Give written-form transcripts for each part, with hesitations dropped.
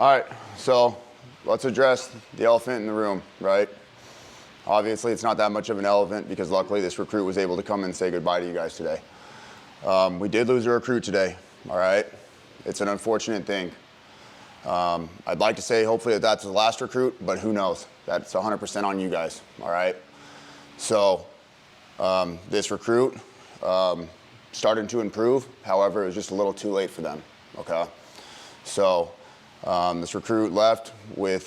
All right, so let's address the elephant in the room, right? Obviously, it's not that much of an elephant because luckily this recruit was able to come and say goodbye to you guys today. We did lose a recruit today, all right? It's an unfortunate thing. I'd like to say hopefully that's the last recruit, but who knows? That's 100% on you guys, all right? So this recruit started to improve. However, it was just a little too late for them, okay? So this recruit left with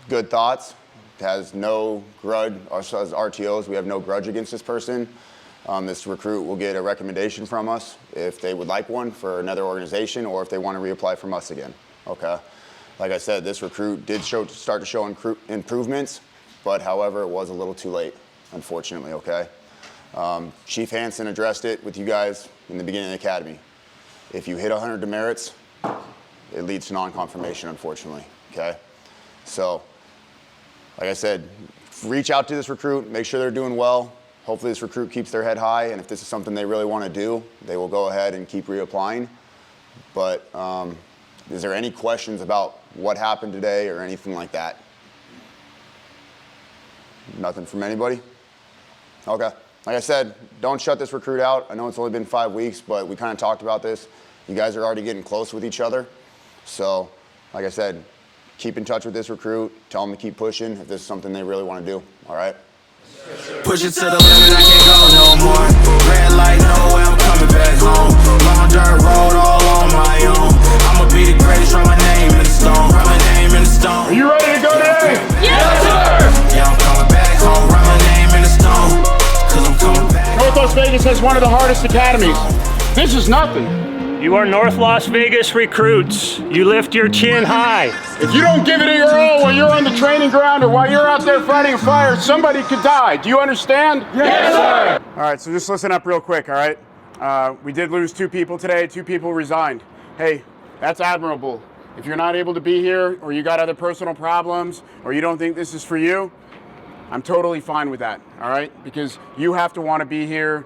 good thoughts, has no grudge, us as RTOs, we have no grudge against this person. This recruit will get a recommendation from us if they would like one for another organization or if they want to reapply from us again, okay? Like I said, this recruit did start to show improvements, but however, it was a little too late, unfortunately, okay? Chief Hansen addressed it with you guys in the beginning of the academy. If you hit 100 demerits, it leads to non-confirmation, unfortunately, okay? So, like I said, reach out to this recruit, make sure they're doing well. Hopefully this recruit keeps their head high, and if this is something they really want to do, they will go ahead and keep reapplying. But is there any questions about what happened today or anything like that? Nothing from anybody? Okay. Like I said, don't shut this recruit out. I know it's only been 5 weeks, but we kind of talked about this. You guys are already getting close with each other. So, like I said, keep in touch with this recruit. Tell them to keep pushing if this is something they really want to do. All right? Push it to the limit, I can't go no more. Red light, no way, I'm coming back home. Long dirt road, all on my own. I'ma be the greatest, write my name in the stone. Write my name in the stone. Are you ready to go today? Yes, sir! Yeah, I'm coming back home. Write my name in the stone. Cause I'm coming back. North Las Vegas has one of the hardest academies. This is nothing. You are North Las Vegas recruits. You lift your chin high. If you don't give it your all while you're on the training ground or while you're out there fighting a fire, somebody could die. Do you understand? Yes, sir! All right, so just listen up real quick, all right? We did lose 2 people today. 2 people resigned. Hey, that's admirable. If you're not able to be here or you got other personal problems or you don't think this is for you, I'm totally fine with that, all right? Because you have to want to be here.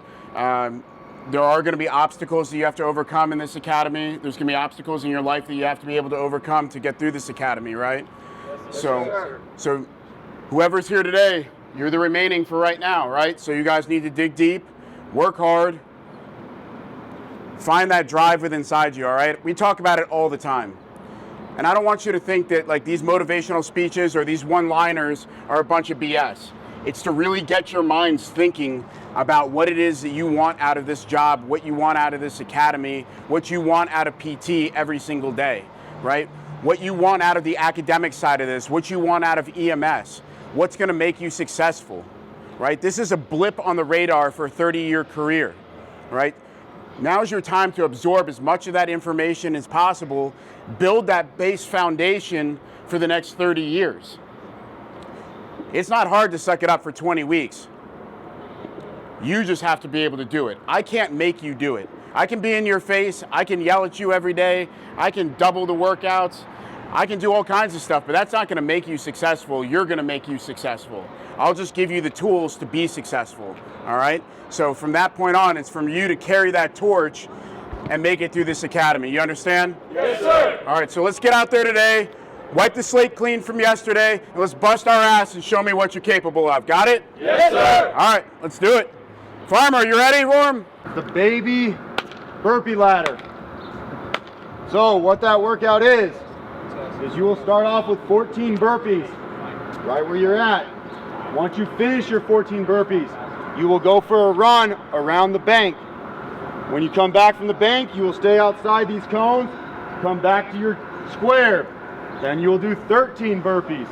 There are going to be obstacles that you have to overcome in this academy. There's going to be obstacles in your life that you have to be able to overcome to get through this academy, right? Yes, so whoever's here today, you're the remaining for right now, right? So you guys need to dig deep, work hard, find that drive within inside you, all right? We talk about it all the time. And I don't want you to think that like these motivational speeches or these one-liners are a bunch of BS. It's to really get your minds thinking about what it is that you want out of this job, what you want out of this academy, what you want out of PT every single day, right? What you want out of the academic side of this, what you want out of EMS, what's gonna make you successful, right? This is a blip on the radar for a 30-year career, right? Now's your time to absorb as much of that information as possible, build that base foundation for the next 30 years. It's not hard to suck it up for 20 weeks. You just have to be able to do it. I can't make you do it. I can be in your face, I can yell at you every day, I can double the workouts, I can do all kinds of stuff, but that's not gonna make you successful. You're gonna make you successful. I'll just give you the tools to be successful, all right? So from that point on, it's from you to carry that torch and make it through this academy. You understand? Yes, sir! All right, so let's get out there today, wipe the slate clean from yesterday, and let's bust our ass and show me what you're capable of. Got it? Yes, sir! All right, let's do it. Farmer, you ready, Worm? The baby burpee ladder. So what that workout is you will start off with 14 burpees, right where you're at. Once you finish your 14 burpees, you will go for a run around the bank. When you come back from the bank, you will stay outside these cones, come back to your square. Then you will do 13 burpees.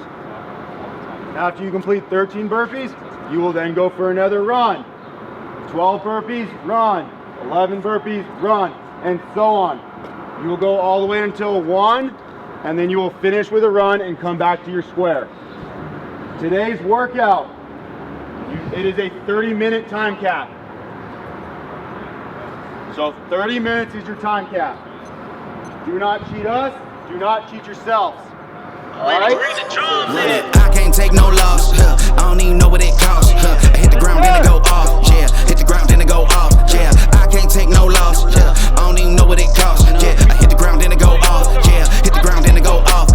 After you complete 13 burpees, you will then go for another run. 12 burpees, run. 11 burpees, run, and so on. You will go all the way until 1, and then you will finish with a run and come back to your square. Today's workout, it is a 30-minute time cap. So 30 minutes is your time cap. Do not cheat us, do not cheat yourselves. All right? I can't take no loss. I don't even know what it costs. I hit the ground, then it go off. Yeah, hit the ground, then it go off. Yeah, I can't take no loss. Yeah, I don't even know what it costs. Yeah, I hit the ground, then it go off. Yeah, hit the ground, then it go off.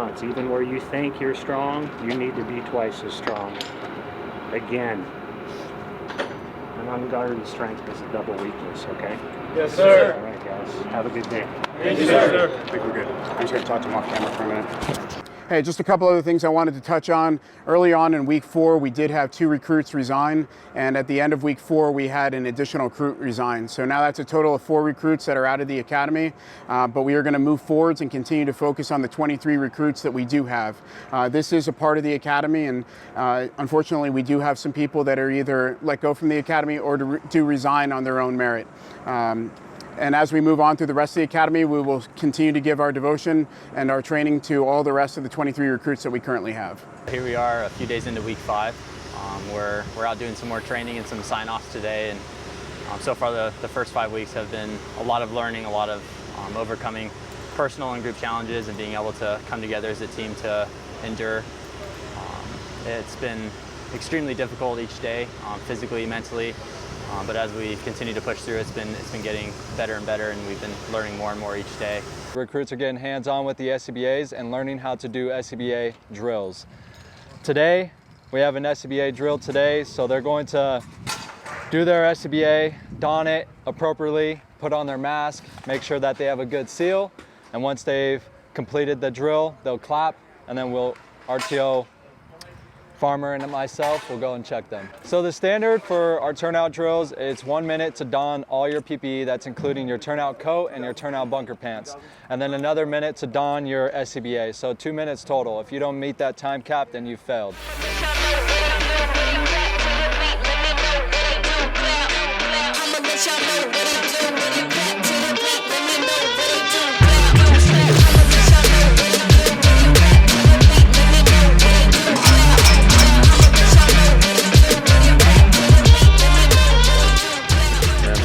months. Even where you think you're strong, you need to be twice as strong. Again. An unguarded strength is a double weakness, okay? Yes, sir. All right, guys. Have a good day. Thank you, sir. I think we're good. I'm just gonna talk to him off camera for a minute. Hey, just a couple other things I wanted to touch on. Early on in week 4, we did have 2 recruits resign, and at the end of week 4, we had an additional recruit resign. So now that's a total of 4 recruits that are out of the academy, but we are gonna move forwards and continue to focus on the 23 recruits that we do have. This is a part of the academy, and unfortunately, we do have some people that are either let go from the academy or do resign on their own merit. And as we move on through the rest of the academy, we will continue to give our devotion and our training to all the rest of the 23 recruits that we currently have. Here we are a few days into week 5. We're out doing some more training and some sign-offs today, and so far the first 5 weeks have been a lot of learning, a lot of overcoming personal and group challenges and being able to come together as a team to endure. It's been extremely difficult each day, physically, mentally. But as we continue to push through, it's been getting better and better, and we've been learning more and more each day. Recruits are getting hands-on with the SCBAs and learning how to do SCBA drills. Today, we have an SCBA drill today, so they're going to do their SCBA, don it appropriately, put on their mask, make sure that they have a good seal, and once they've completed the drill, they'll clap, and then RTO Farmer and myself will go and check them. So the standard for our turnout drills, it's 1 minute to don all your PPE, that's including your turnout coat and your turnout bunker pants. And then another minute to don your SCBA, so 2 minutes total. If you don't meet that time cap, then you failed.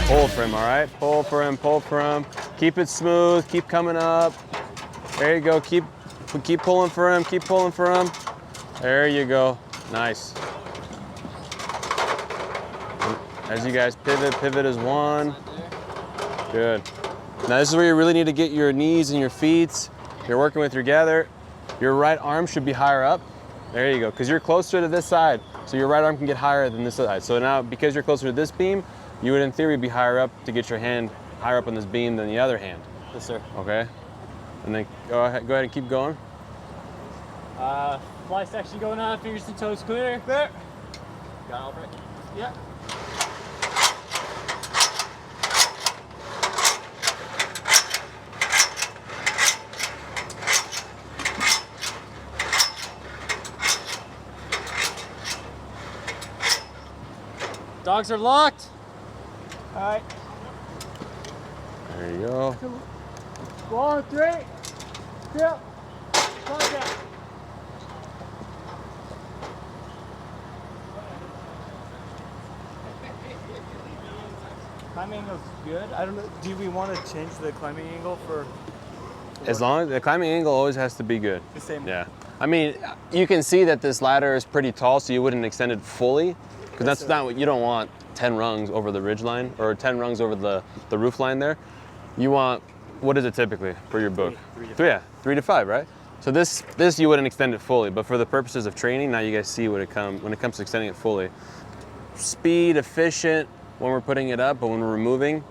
Pull for him, all right? Pull for him, pull for him. Keep it smooth, keep coming up. There you go, keep pulling for him, keep pulling for him. There you go, nice. As you guys pivot as one. Good. Now this is where you really need to get your knees and your feet. You're working with your gather. Your right arm should be higher up. There you go, because you're closer to this side, so your right arm can get higher than this side. So now, because you're closer to this beam, you would in theory be higher up to get your hand higher up on this beam than the other hand. Yes, sir. Okay. And then go ahead and keep going. Fly section going on, fingers to toes clear. There. Got all right. Yeah. Dogs are locked. All right. There you go. 1, 3, 2, contact. Climbing angle's good. I don't know. Do we want to change the climbing angle for? As long as the climbing angle always has to be good. The same. Yeah. I mean, you can see that this ladder is pretty tall, so you wouldn't extend it fully, because that's not what you don't want. 10 rungs over the ridge line or 10 rungs over the roof line there. You want, what is it typically for your book? 3 to 5, right? So this you wouldn't extend it fully, but for the purposes of training, now you guys see when it comes to extending it fully. Speed, efficient when we're putting it up, but when we're removing,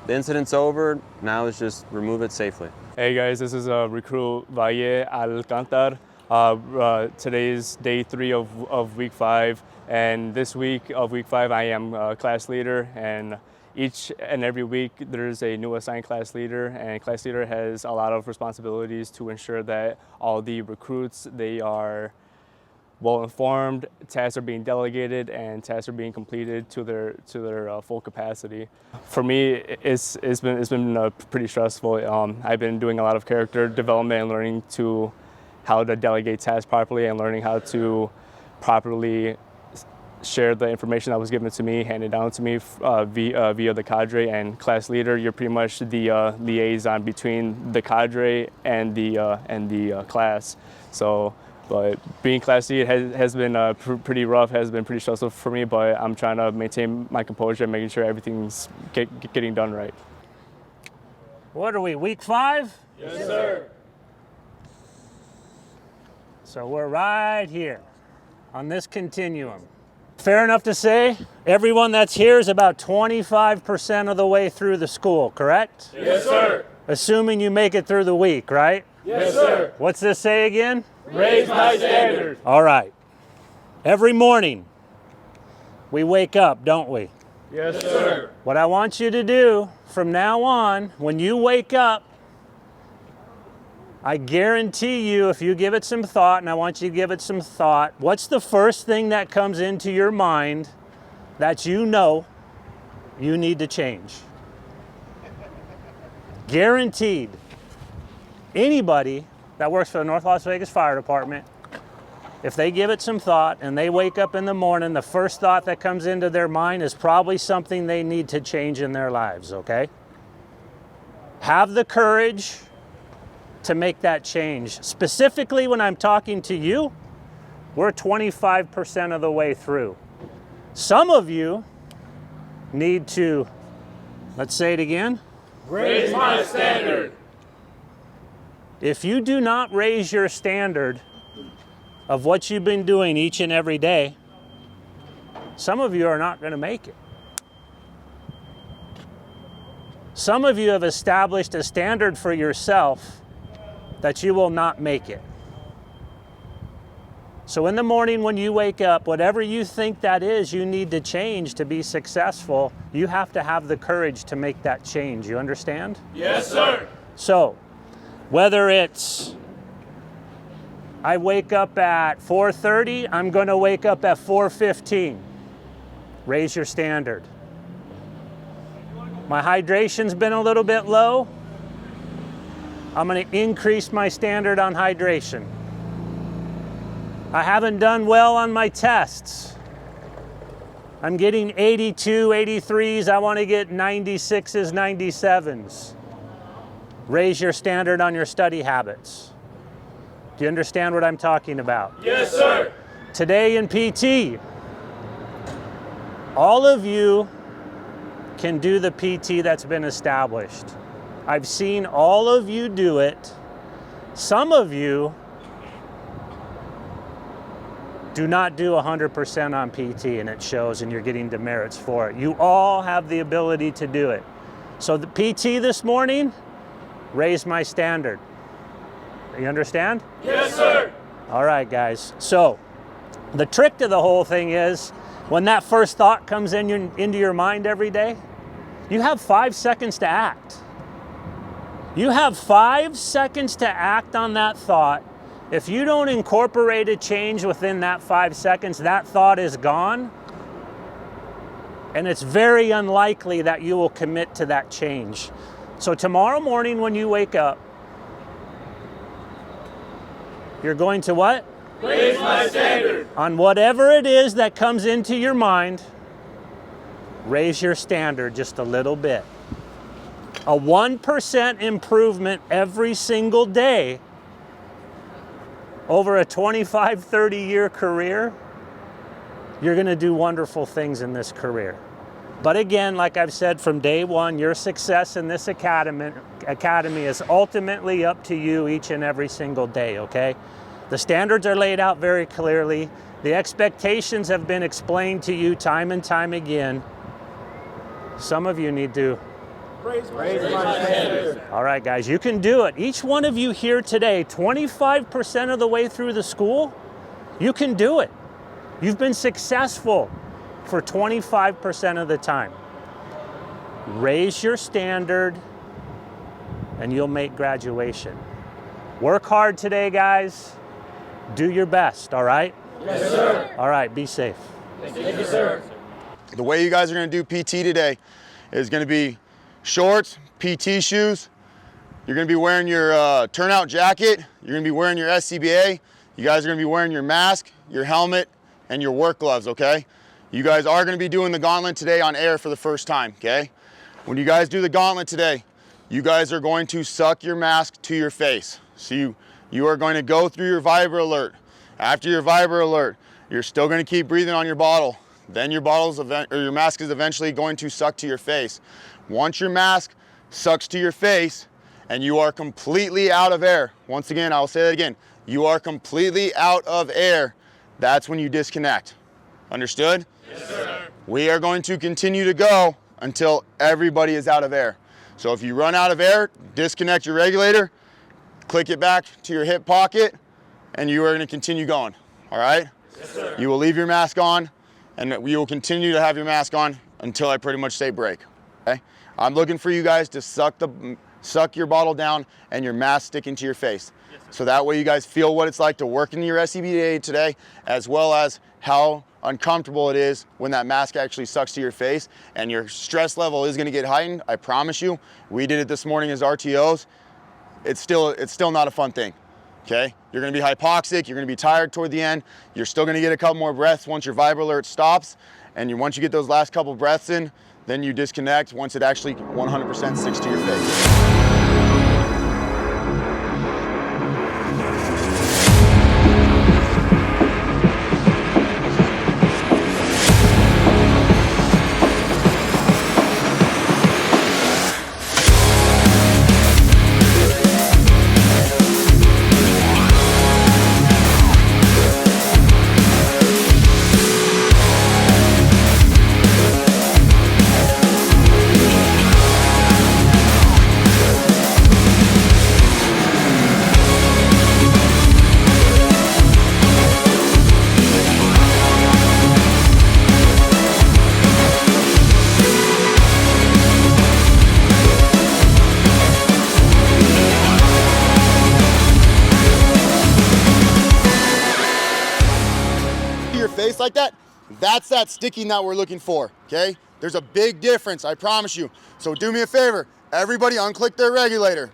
the incident's over. Now let's just remove it safely. Hey guys, this is recruit Valle Alcantar. Today is day 3 of week 5. And this week of week 5, I am class leader, and each and every week there's a new assigned class leader, and class leader has a lot of responsibilities to ensure that all the recruits, they are well informed, tasks are being delegated, and tasks are being completed to their full capacity. For me, it's been pretty stressful. I've been doing a lot of character development and learning to how to delegate tasks properly, and learning how to properly share the information that was given to me, handed down to me via the cadre. And class leader, you're pretty much the liaison between the cadre and the class. So, but being class lead has been pretty rough, has been pretty stressful for me, but I'm trying to maintain my composure and making sure everything's getting done right. What are we, week 5? Yes, sir. So we're right here on this continuum. Fair enough to say everyone that's here is about 25% of the way through the school, correct? Yes, sir. Assuming you make it through the week, right? Yes, sir. What's this say again? Raise my standard. All right. Every morning we wake up, don't we? Yes, sir. What I want you to do from now on, when you wake up, I guarantee you, if you give it some thought, and I want you to give it some thought, what's the first thing that comes into your mind that you know you need to change? Guaranteed. Anybody that works for the North Las Vegas Fire Department, if they give it some thought and they wake up in the morning, the first thought that comes into their mind is probably something they need to change in their lives, okay? Have the courage to make that change. Specifically, when I'm talking to you, we're 25% of the way through. Some of you need to, let's say it again. Raise my standard. If you do not raise your standard of what you've been doing each and every day, some of you are not going to make it. Some of you have established a standard for yourself that you will not make it. So in the morning when you wake up, whatever you think that is you need to change to be successful, you have to have the courage to make that change. You understand? Yes, sir. So, whether it's I wake up at 4:30, I'm going to wake up at 4:15. Raise your standard. My hydration's been a little bit low. I'm going to increase my standard on hydration. I haven't done well on my tests. I'm getting 82, 83s. I want to get 96s, 97s. Raise your standard on your study habits. Do you understand what I'm talking about? Yes, sir. Today in PT, all of you can do the PT that's been established. I've seen all of you do it. Some of you do not do 100% on PT, and it shows, and you're getting demerits for it. You all have the ability to do it. So the PT this morning, raise my standard. You understand? Yes, sir. All right, guys. So the trick to the whole thing is when that first thought comes into your mind every day, you have 5 seconds to act. You have 5 seconds to act on that thought. If you don't incorporate a change within that 5 seconds, that thought is gone. And it's very unlikely that you will commit to that change. So tomorrow morning when you wake up, you're going to what? Raise my standard. On whatever it is that comes into your mind, raise your standard just a little bit. A 1% improvement every single day over a 25, 30-year career, you're going to do wonderful things in this career. But again, like I've said from day one, your success in this academy is ultimately up to you each and every single day, okay? The standards are laid out very clearly. The expectations have been explained to you time and time again. Some of you need to Raise my standard. All right, guys, you can do it. Each one of you here today, 25% of the way through the school, you can do it. You've been successful for 25% of the time. Raise your standard and you'll make graduation. Work hard today, guys. Do your best, all right? Yes, sir. All right, be safe. Thank you, sir. The way you guys are going to do PT today is going to be shorts, PT shoes. You're going to be wearing your turnout jacket. You're going to be wearing your SCBA. You guys are going to be wearing your mask, your helmet, and your work gloves, okay? You guys are going to be doing the gauntlet today on air for the first time, okay? When you guys do the gauntlet today, you guys are going to suck your mask to your face. So you are going to go through your vibra alert. After your vibra alert, you're still going to keep breathing on your bottle. Then your mask is eventually going to suck to your face. Once your mask sucks to your face and you are completely out of air, once again, I'll say that again, you are completely out of air, that's when you disconnect. Understood? Yes, sir. We are going to continue to go until everybody is out of air. So if you run out of air, disconnect your regulator, click it back to your hip pocket, and you are going to continue going. All right? Yes, sir. You will leave your mask on, and you will continue to have your mask on until I pretty much say break. Okay? I'm looking for you guys to suck your bottle down and your mask sticking to your face. Yes, so that way you guys feel what it's like to work in your SCBA today, as well as how uncomfortable it is when that mask actually sucks to your face, and your stress level is going to get heightened. I promise you. We did it this morning as RTOs. It's still not a fun thing. Okay? You're going to be hypoxic. You're going to be tired toward the end. You're still going to get a couple more breaths once your vibra alert stops. And once you get those last couple breaths in, then you disconnect once it actually 100% sticks to your face. Like that, that's that sticking that we're looking for. Okay, there's a big difference, I promise you. So do me a favor, everybody unclick their regulator.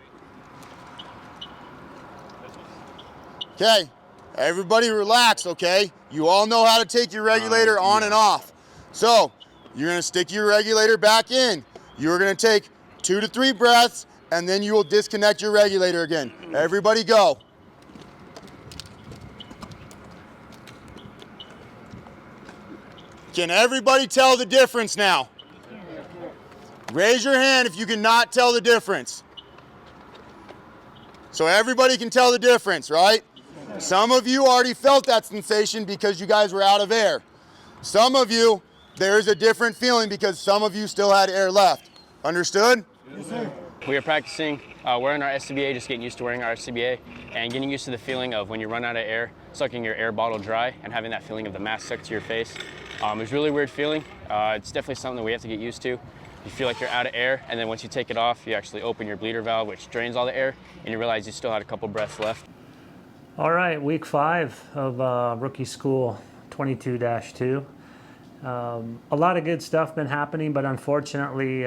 Okay, everybody relax. Okay, you all know how to take your regulator on and off. So you're going to stick your regulator back in. You're going to take 2 to 3 breaths, and then you will disconnect your regulator again. Everybody go. Can everybody tell the difference now? Raise your hand if you cannot tell the difference. So everybody can tell the difference, right? Some of you already felt that sensation because you guys were out of air. Some of you, there's a different feeling because some of you still had air left. Understood? Yes, sir. We are practicing wearing our SCBA, just getting used to wearing our SCBA and getting used to the feeling of when you run out of air, sucking your air bottle dry and having that feeling of the mask stuck to your face. It's a really weird feeling. It's definitely something that we have to get used to. You feel like you're out of air, and then once you take it off, you actually open your bleeder valve, which drains all the air, and you realize you still had a couple breaths left. All right, week 5 of rookie school 22-2. A lot of good stuff been happening, but unfortunately,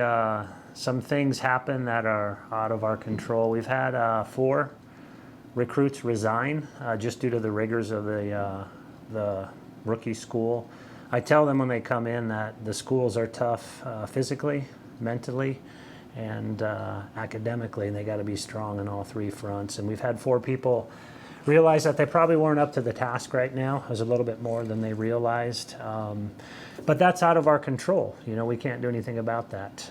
some things happen that are out of our control. We've had 4 recruits resign just due to the rigors of the rookie school. I tell them when they come in that the schools are tough physically, mentally, and academically, and they got to be strong on all 3 fronts. And we've had 4 people realize that they probably weren't up to the task right now. It was a little bit more than they realized. But that's out of our control. You know, we can't do anything about that.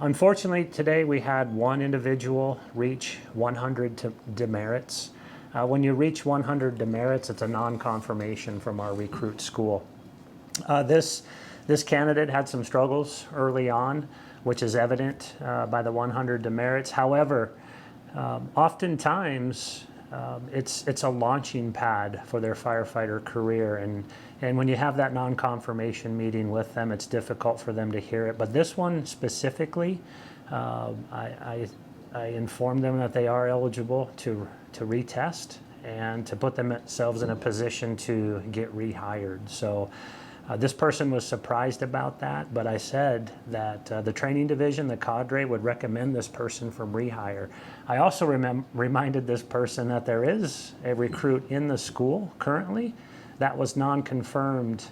Unfortunately, today we had 1 individual reach 100 demerits. When you reach 100 demerits, it's a non-confirmation from our recruit school. This candidate had some struggles early on, which is evident by the 100 demerits. However, oftentimes it's a launching pad for their firefighter career, and when you have that non-confirmation meeting with them, it's difficult for them to hear it. But this one specifically, I informed them that they are eligible to retest and to put themselves in a position to get rehired. So this person was surprised about that, but I said that the training division, the cadre, would recommend this person from rehire. I also reminded this person that there is a recruit in the school currently that was non-confirmed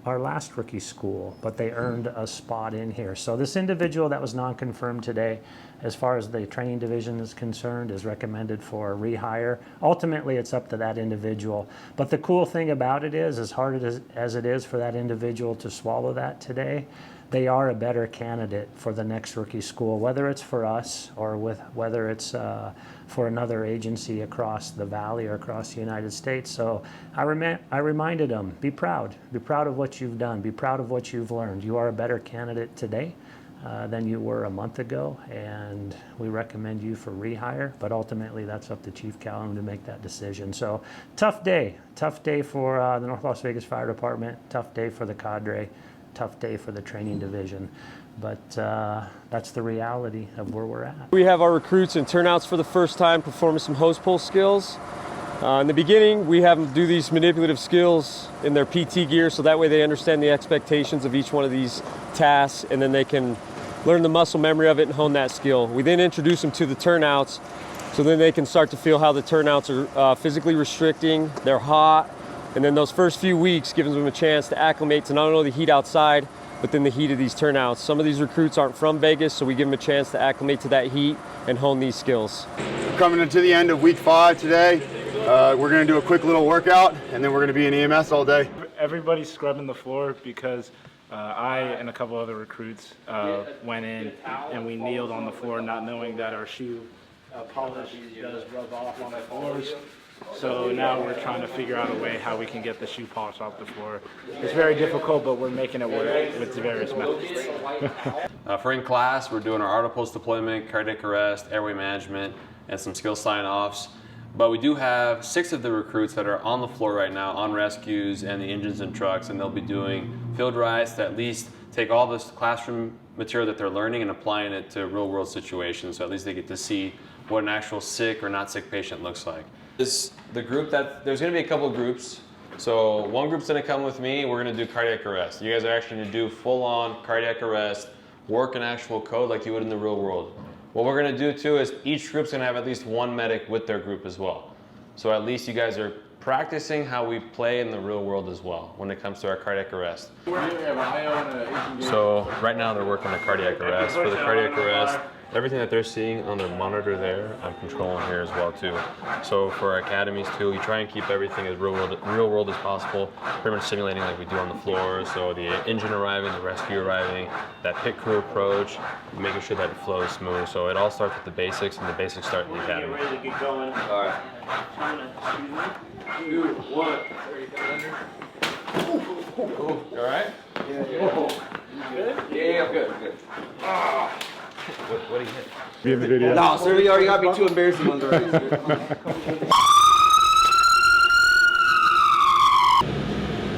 our last rookie school, but they earned a spot in here. So this individual that was non-confirmed today, as far as the training division is concerned, is recommended for rehire. Ultimately, it's up to that individual. But the cool thing about it is, as hard as it is for that individual to swallow that today, they are a better candidate for the next rookie school, whether it's for us or whether it's for another agency across the valley or across the United States. So I reminded them, be proud of what you've done, be proud of what you've learned. You are a better candidate today than you were a month ago, and we recommend you for rehire, but ultimately that's up to Chief Callum to make that decision. So tough day for the North Las Vegas Fire Department, tough day for the cadre, tough day for the training division, but that's the reality of where we're at. We have our recruits and turnouts for the first time performing some hose pull skills. In the beginning, we have them do these manipulative skills in their PT gear, so that way they understand the expectations of each one of these tasks, and then they can learn the muscle memory of it and hone that skill. We then introduce them to the turnouts, so then they can start to feel how the turnouts are physically restricting, they're hot, and then those first few weeks gives them a chance to acclimate to not only the heat outside, but then the heat of these turnouts. Some of these recruits aren't from Vegas, so we give them a chance to acclimate to that heat and hone these skills. Coming into the end of week 5 today, we're going to do a quick little workout, and then we're going to be in EMS all day. Everybody's scrubbing the floor because I and a couple other recruits went in and we kneeled on the floor not knowing that our shoe polish does rub off on the floors. So now we're trying to figure out a way how we can get the shoe polish off the floor. It's very difficult, but we're making it work with various methods. For in class, we're doing our auto post deployment, cardiac arrest, airway management, and some skill sign-offs. But we do have 6 of the recruits that are on the floor right now on rescues and the engines and trucks, and they'll be doing field rides to at least take all this classroom material that they're learning and applying it to real-world situations, so at least they get to see what an actual sick or not sick patient looks like. There's going to be a couple of groups. So one group's going to come with me. We're going to do cardiac arrest. You guys are actually going to do full-on cardiac arrest, work an actual code like you would in the real world. What we're going to do too is each group's going to have at least one medic with their group as well. So at least you guys are practicing how we play in the real world as well when it comes to our cardiac arrest. So right now they're working the cardiac arrest. For the cardiac arrest, everything that they're seeing on their monitor there, I'm controlling here as well too. So for our academies too, we try and keep everything as real world as possible, pretty much simulating like we do on the floor. So the engine arriving, the rescue arriving, that pit crew approach, making sure that it flows smooth. So it all starts with the basics, and the basics start in the academy. Ready to get going. All right. 2, 1. Cool. You all right? Yeah, I'm good. What do you hit? Be in the video. No, sir, you already got me 2 embarrassing ones already.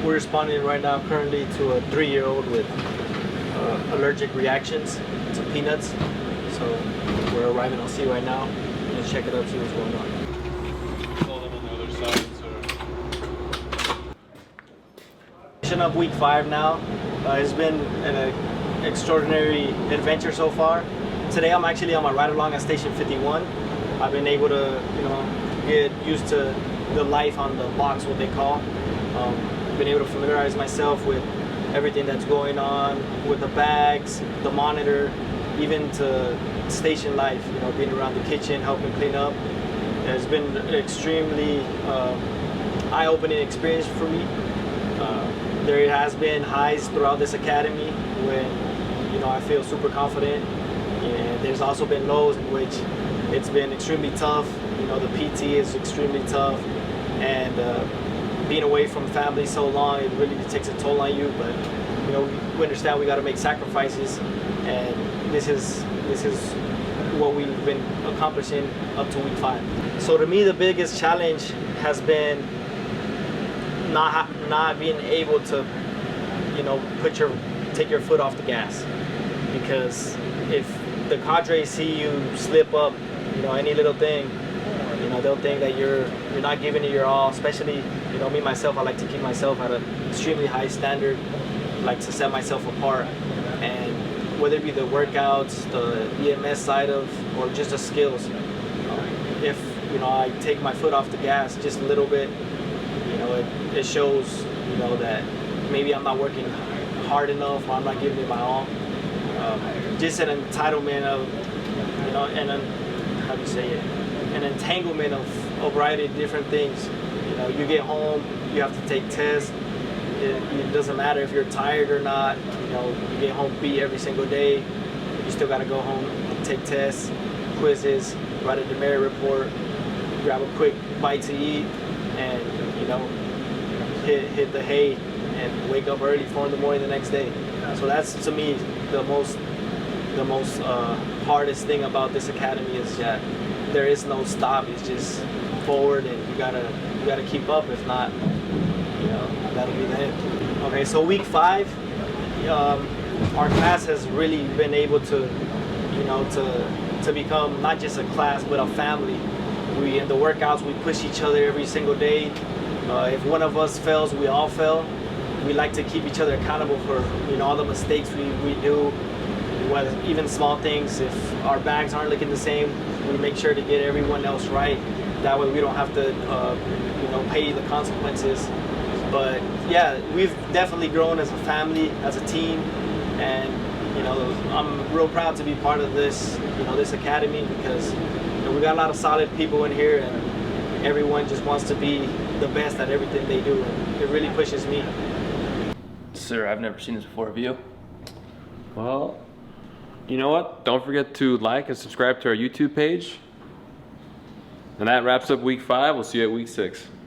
We're responding right now currently to a 3-year-old with allergic reactions to peanuts. So we're arriving on scene right now. Let's check it out, see what's going on. Of week 5 now. It's been an extraordinary adventure so far. Today I'm actually on my ride along at Station 51. I've been able to, get used to the life on the box, what they call. Been able to familiarize myself with everything that's going on with the bags, the monitor, even to station life. Being around the kitchen, helping clean up. It's been an extremely eye-opening experience for me. There has been highs throughout this academy when, I feel super confident, and there's also been lows in which it's been extremely tough. The PT is extremely tough, and being away from family so long, it really takes a toll on you. But we understand we got to make sacrifices, and this is what we've been accomplishing up to week 5. So to me, the biggest challenge has been not being able to, take your foot off the gas, because if the cadres see you slip up, any little thing, they'll think that you're not giving it your all. Especially, me myself, I like to keep myself at an extremely high standard, like to set myself apart, and whether it be the workouts, the EMS side of, or just the skills, if I take my foot off the gas just a little bit, it shows, that maybe I'm not working hard enough, or I'm not giving it my all. Just an entitlement of, an entanglement of a variety of different things. You get home, you have to take tests, It doesn't matter if you're tired or not. You know, you get home beat every single day. You still got to go home, take tests, quizzes, write a demerit report, grab a quick bite to eat, and you know, hit the hay and wake up early, 4 in the morning the next day. So that's, to me, the most hardest thing about this academy is that there is no stop. It's just forward, and you gotta keep up. If not, you know, that'll be the end. Okay, so week 5, our class has really been able to, you know, to become not just a class but a family. In the workouts, we push each other every single day. If one of us fails, we all fail. We like to keep each other accountable for, you know, all the mistakes we do, whether even small things. If our bags aren't looking the same, we make sure to get everyone else right. That way we don't have to, you know, pay the consequences. But yeah, we've definitely grown as a family, as a team, and you know, I'm real proud to be part of this, you know, this academy, because you know, we got a lot of solid people in here, and everyone just wants to be the best at everything they do, and it really pushes me. Sir, I've never seen this before. Have you? Well, you know what? Don't forget to like and subscribe to our YouTube page. And that wraps up week 5. We'll see you at week 6.